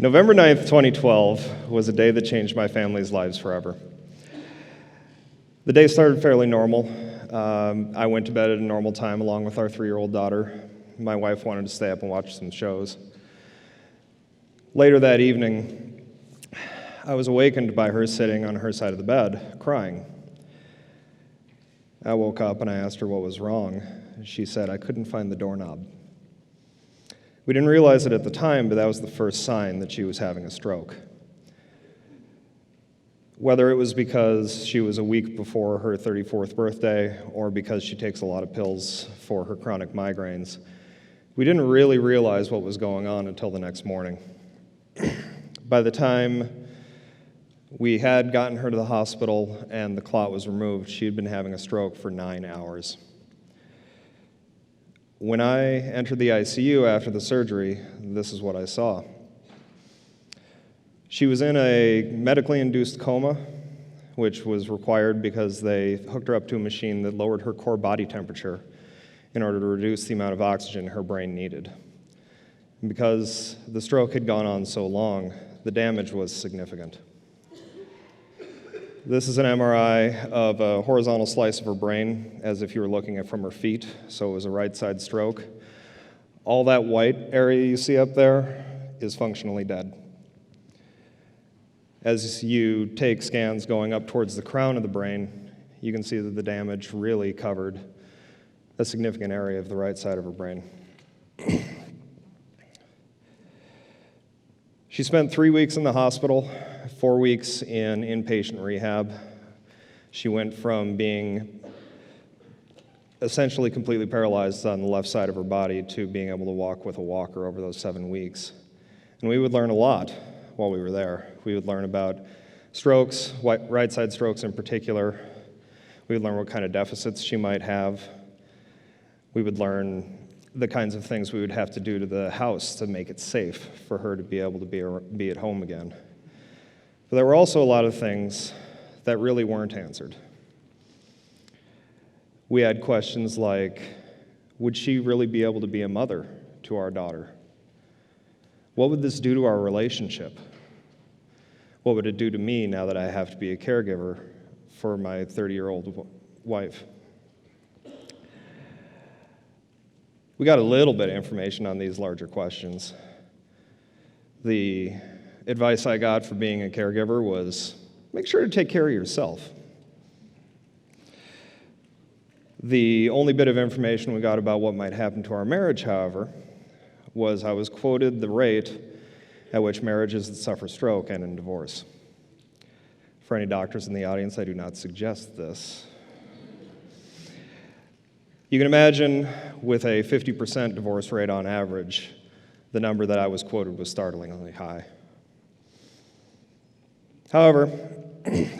November 9th, 2012 was a day that changed my family's lives forever. The day started fairly normal. I went to bed at a normal time along with our 3-year-old daughter. My wife wanted to stay up and watch some shows. Later that evening, I was awakened by her sitting on her side of the bed, crying. I woke up and I asked her what was wrong. She said, "I couldn't find the doorknob." We didn't realize it at the time, but that was the first sign that she was having a stroke. Whether it was because she was a week before her 34th birthday or because she takes a lot of pills for her chronic migraines, we didn't really realize what was going on until the next morning. By the time we had gotten her to the hospital and the clot was removed, she had been having a stroke for 9 hours. When I entered the ICU after the surgery, this is what I saw. She was in a medically induced coma, which was required because they hooked her up to a machine that lowered her core body temperature in order to reduce the amount of oxygen her brain needed. And because the stroke had gone on so long, the damage was significant. This is an MRI of a horizontal slice of her brain, as if you were looking at from her feet, so it was a right side stroke. All that white area you see up there is functionally dead. As you take scans going up towards the crown of the brain, you can see that the damage really covered a significant area of the right side of her brain. She spent 3 weeks in the hospital, 4 weeks in inpatient rehab. She went from being essentially completely paralyzed on the left side of her body to being able to walk with a walker over those 7 weeks. And we would learn a lot while we were there. We would learn about strokes, right side strokes in particular. We would learn what kind of deficits she might have. We would learn the kinds of things we would have to do to the house to make it safe for her to be able to be at home again. But there were also a lot of things that really weren't answered. We had questions like, would she really be able to be a mother to our daughter? What would this do to our relationship? What would it do to me now that I have to be a caregiver for my 30-year-old wife? We got a little bit of information on these larger questions. The advice I got for being a caregiver was, make sure to take care of yourself. The only bit of information we got about what might happen to our marriage, however, was I was quoted the rate at which marriages that suffer stroke end in divorce. For any doctors in the audience, I do not suggest this. You can imagine with a 50% divorce rate on average, the number that I was quoted was startlingly high. However,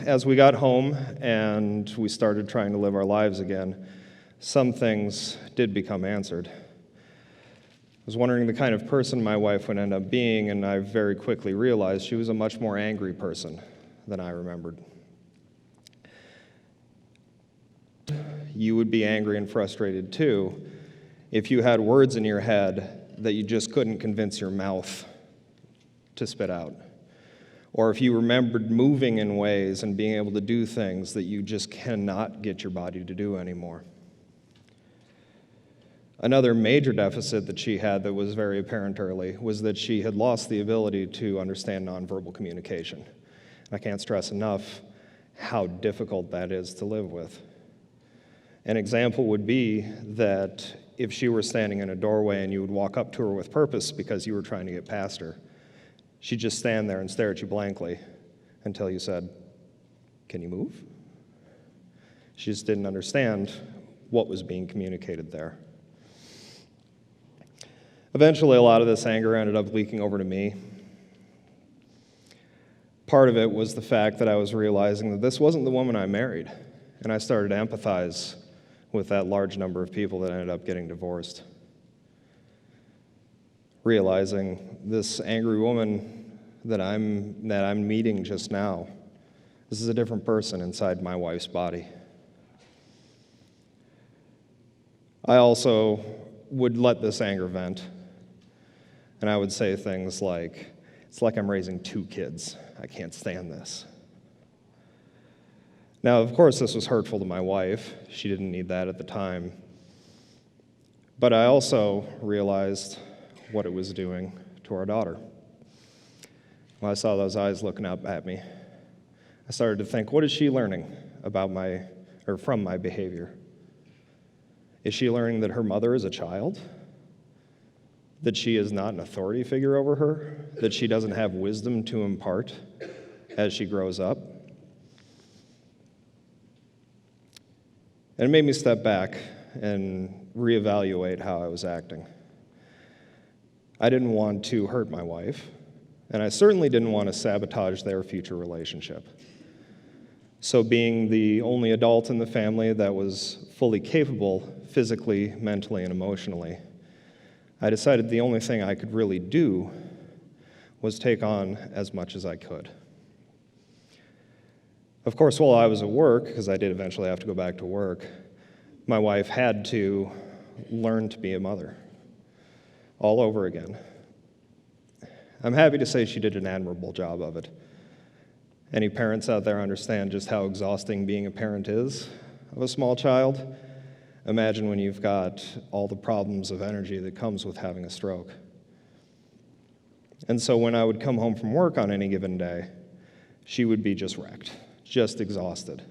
as we got home and we started trying to live our lives again, some things did become answered. I was wondering the kind of person my wife would end up being, and I very quickly realized she was a much more angry person than I remembered. You would be angry and frustrated too if you had words in your head that you just couldn't convince your mouth to spit out. Or if you remembered moving in ways and being able to do things that you just cannot get your body to do anymore. Another major deficit that she had that was very apparent early was that she had lost the ability to understand nonverbal communication. I can't stress enough how difficult that is to live with. An example would be that if she were standing in a doorway and you would walk up to her with purpose because you were trying to get past her, she'd just stand there and stare at you blankly until you said, "Can you move?" She just didn't understand what was being communicated there. Eventually, a lot of this anger ended up leaking over to me. Part of it was the fact that I was realizing that this wasn't the woman I married, and I started to empathize with that large number of people that ended up getting divorced. Realizing this angry woman that I'm meeting just now, this is a different person inside my wife's body. I also would let this anger vent, and I would say things like, It's like I'm raising 2 kids. I can't stand this. Now, of course, this was hurtful to my wife. She didn't need that at the time. But I also realized what it was doing to our daughter. When I saw those eyes looking up at me, I started to think, what is she learning from my behavior? Is she learning that her mother is a child? That she is not an authority figure over her? That she doesn't have wisdom to impart as she grows up? And it made me step back and reevaluate how I was acting. I didn't want to hurt my wife, and I certainly didn't want to sabotage their future relationship. So being the only adult in the family that was fully capable physically, mentally, and emotionally, I decided the only thing I could really do was take on as much as I could. Of course, while I was at work, because I did eventually have to go back to work, my wife had to learn to be a mother all over again. I'm happy to say she did an admirable job of it. Any parents out there understand just how exhausting being a parent is of a small child? Imagine when you've got all the problems of energy that comes with having a stroke. And so when I would come home from work on any given day, she would be just wrecked, just exhausted.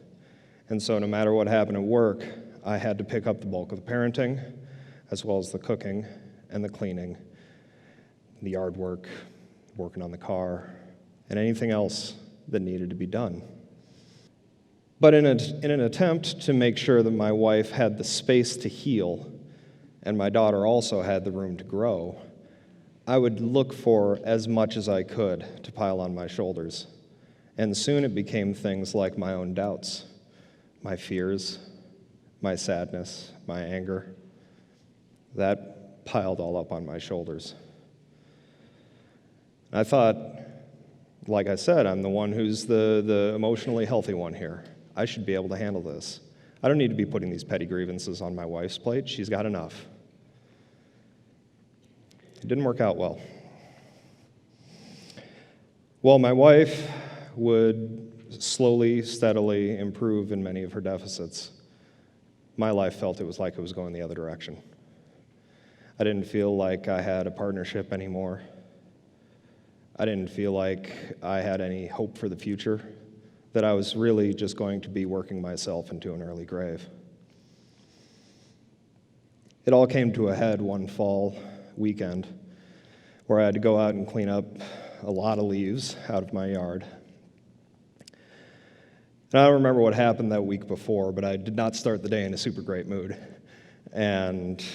And so no matter what happened at work, I had to pick up the bulk of the parenting, as well as the cooking and the cleaning, the yard work, working on the car, and anything else that needed to be done. But in an attempt to make sure that my wife had the space to heal and my daughter also had the room to grow, I would look for as much as I could to pile on my shoulders. And soon it became things like my own doubts, my fears, my sadness, my anger. That piled all up on my shoulders. I thought, like I said, I'm the one who's the emotionally healthy one here. I should be able to handle this. I don't need to be putting these petty grievances on my wife's plate. She's got enough. It didn't work out well. Well, my wife would slowly, steadily improve in many of her deficits. My life felt it was like it was going the other direction. I didn't feel like I had a partnership anymore. I didn't feel like I had any hope for the future, that I was really just going to be working myself into an early grave. It all came to a head one fall weekend where I had to go out and clean up a lot of leaves out of my yard. And I don't remember what happened that week before, but I did not start the day in a super great mood. And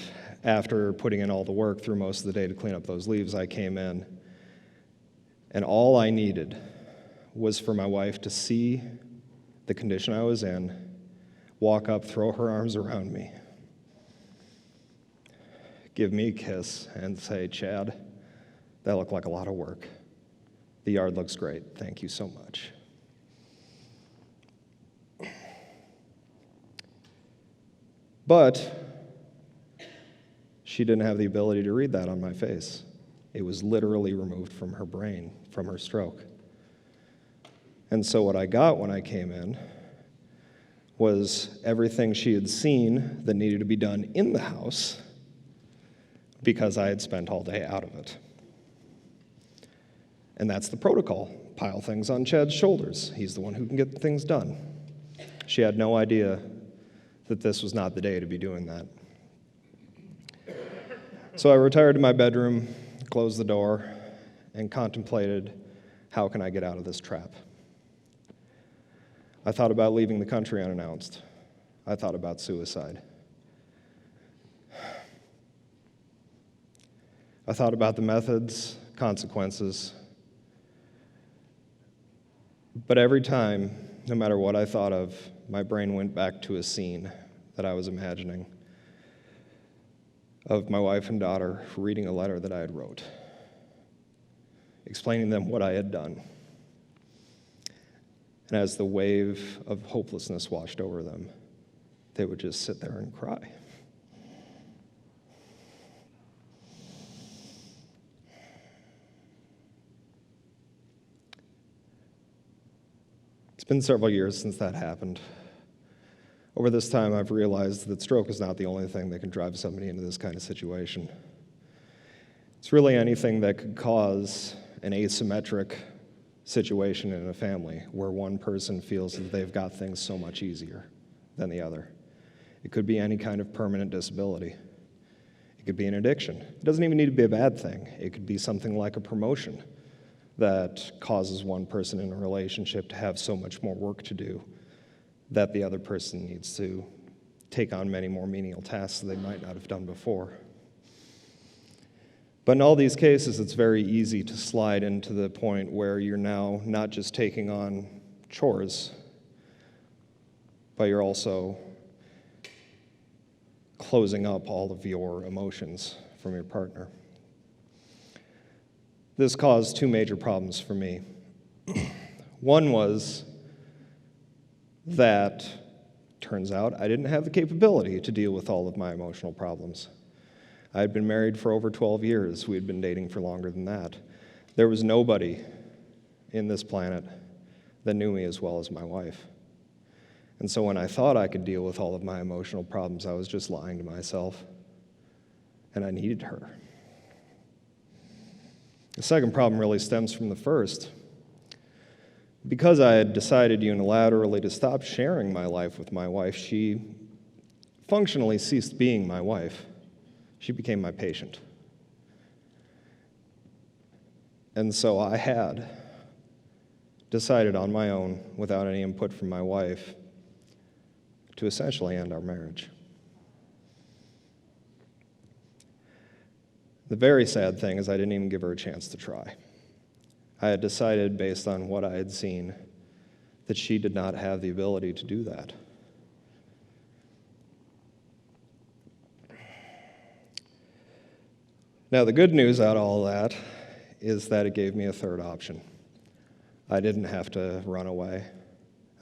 after putting in all the work through most of the day to clean up those leaves, I came in, and all I needed was for my wife to see the condition I was in, walk up, throw her arms around me, give me a kiss, and say, "Chad, that looked like a lot of work. The yard looks great. Thank you so much." But she didn't have the ability to read that on my face. It was literally removed from her brain, from her stroke. And so what I got when I came in was everything she had seen that needed to be done in the house because I had spent all day out of it. And that's the protocol. Pile things on Chad's shoulders. He's the one who can get things done. She had no idea that this was not the day to be doing that. So I retired to my bedroom, closed the door, and contemplated, how can I get out of this trap? I thought about leaving the country unannounced. I thought about suicide. I thought about the methods, consequences. But every time, no matter what I thought of, my brain went back to a scene that I was imagining of my wife and daughter reading a letter that I had wrote, explaining them what I had done. And as the wave of hopelessness washed over them, they would just sit there and cry. been several years since that happened. Over this time, I've realized that stroke is not the only thing that can drive somebody into this kind of situation. It's really anything that could cause an asymmetric situation in a family where one person feels that they've got things so much easier than the other. It could be any kind of permanent disability. It could be an addiction. It doesn't even need to be a bad thing. It could be something like a promotion that causes one person in a relationship to have so much more work to do that the other person needs to take on many more menial tasks that they might not have done before. But in all these cases, it's very easy to slide into the point where you're now not just taking on chores, but you're also closing up all of your emotions from your partner. This caused two major problems for me. One was that, turns out, I didn't have the capability to deal with all of my emotional problems. I had been married for over 12 years. We had been dating for longer than that. There was nobody in this planet that knew me as well as my wife. And so when I thought I could deal with all of my emotional problems, I was just lying to myself, and I needed her. The second problem really stems from the first. Because I had decided unilaterally to stop sharing my life with my wife, she functionally ceased being my wife. She became my patient. And so I had decided on my own, without any input from my wife, to essentially end our marriage. The very sad thing is I didn't even give her a chance to try. I had decided, based on what I had seen, that she did not have the ability to do that. Now, the good news out of all that is that it gave me a third option. I didn't have to run away.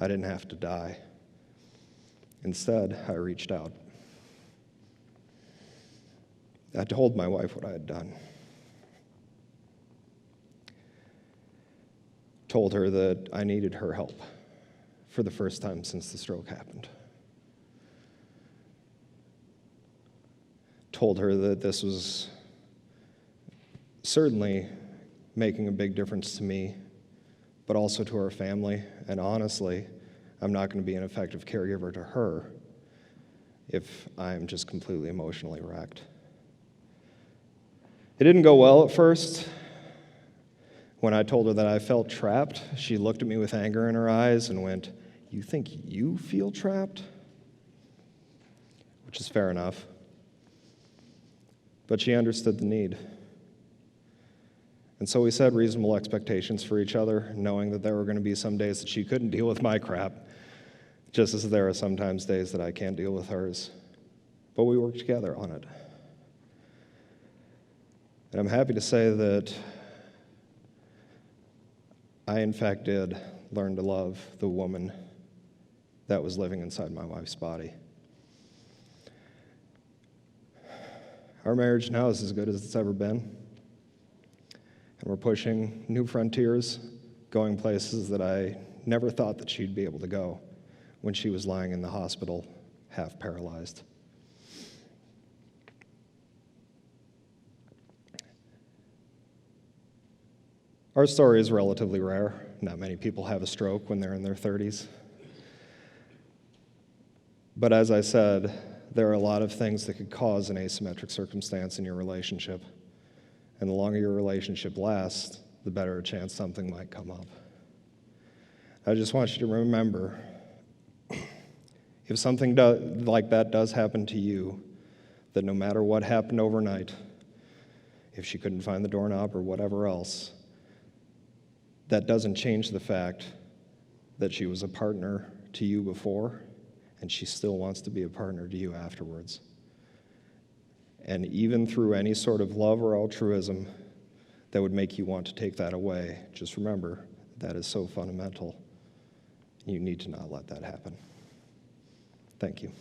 I didn't have to die. Instead, I reached out. I told my wife what I had done. Told her that I needed her help for the first time since the stroke happened. Told her that this was certainly making a big difference to me, but also to our family. And honestly, I'm not going to be an effective caregiver to her if I'm just completely emotionally wrecked. It didn't go well at first. When I told her that I felt trapped, she looked at me with anger in her eyes and went, "You think you feel trapped?" Which is fair enough. But she understood the need. And so we set reasonable expectations for each other, knowing that there were going to be some days that she couldn't deal with my crap, just as there are sometimes days that I can't deal with hers. But we worked together on it. And I'm happy to say that I, in fact, did learn to love the woman that was living inside my wife's body. Our marriage now is as good as it's ever been. And we're pushing new frontiers, going places that I never thought that she'd be able to go when she was lying in the hospital, half paralyzed. Our story is relatively rare. Not many people have a stroke when they're in their 30s. But as I said, there are a lot of things that could cause an asymmetric circumstance in your relationship. And the longer your relationship lasts, the better a chance something might come up. I just want you to remember, if something like that does happen to you, that no matter what happened overnight, if she couldn't find the doorknob or whatever else, that doesn't change the fact that she was a partner to you before, and she still wants to be a partner to you afterwards. And even through any sort of love or altruism that would make you want to take that away, just remember that is so fundamental. You need to not let that happen. Thank you.